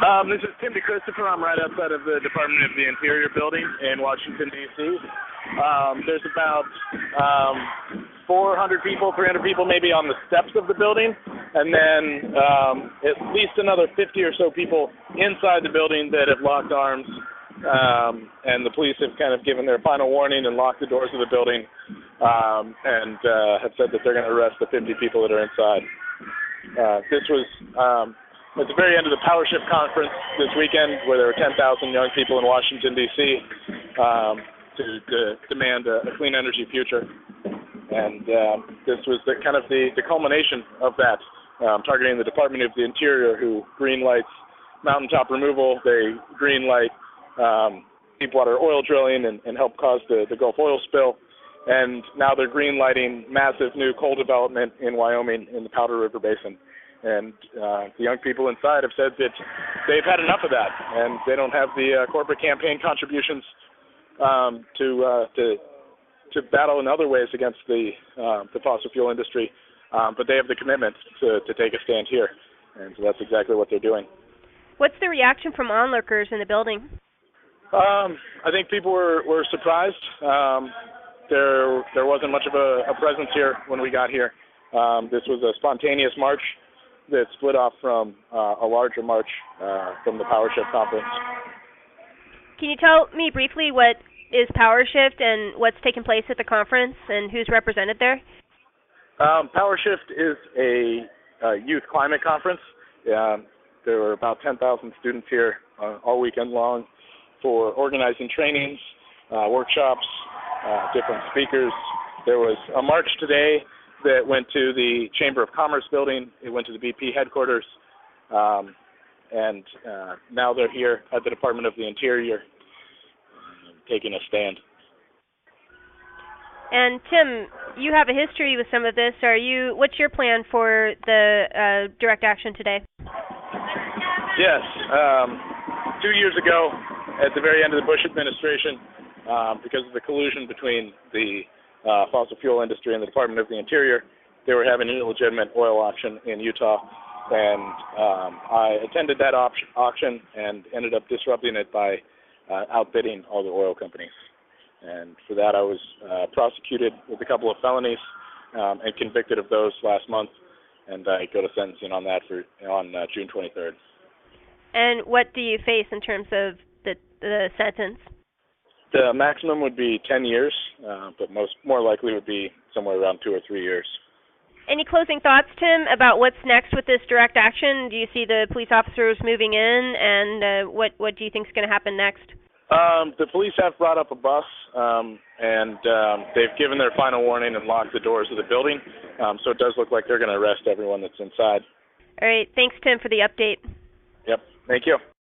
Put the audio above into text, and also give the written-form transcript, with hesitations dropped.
This is Tim DeChristopher. I'm right outside of the Department of the Interior building in Washington, D.C. There's about 400 people, 300 people maybe on the steps of the building, and then at least another 50 or so people inside the building that have locked arms, and the police have kind of given their final warning and locked the doors of the building, and have said that they're going to arrest the 50 people that are inside. This was at the very end of the PowerShift conference this weekend, where there were 10,000 young people in Washington, D.C., to demand a clean energy future. And this was the culmination of that, targeting the Department of the Interior, who green-lights mountaintop removal. They green-light deepwater oil drilling and help cause the Gulf oil spill. And now they're green-lighting massive new coal development in Wyoming in the Powder River Basin. And the young people inside have said that they've had enough of that, and they don't have the corporate campaign contributions to battle in other ways against the fossil fuel industry, but they have the commitment to take a stand here, and so that's exactly what they're doing. What's the reaction from onlookers in the building? I think people were surprised. There wasn't much of a presence here when we got here. This was a spontaneous march that split off from a larger march from the PowerShift conference. Can you tell me briefly what is PowerShift and what's taking place at the conference and who's represented there? PowerShift is a youth climate conference. There were about 10,000 students here all weekend long for organizing trainings, workshops, different speakers. There was a march today that went to the Chamber of Commerce building. It went to the BP headquarters, and now they're here at the Department of the Interior taking a stand. And Tim, you have a history with some of this. What's your plan for the direct action today? Yes. 2 years ago, at the very end of the Bush administration, because of the collusion between the fossil fuel industry and the Department of the Interior, they were having an illegitimate oil auction in Utah, and I attended that auction and ended up disrupting it by outbidding all the oil companies. And for that, I was prosecuted with a couple of felonies and convicted of those last month, and I go to sentencing on that on June 23rd. And what do you face in terms of the sentence? The maximum would be 10 years, but more likely would be somewhere around 2 or 3 years. Any closing thoughts, Tim, about what's next with this direct action? Do you see the police officers moving in, and what do you think is going to happen next? The police have brought up a bus, and they've given their final warning and locked the doors of the building, so it does look like they're going to arrest everyone that's inside. All right. Thanks, Tim, for the update. Yep. Thank you.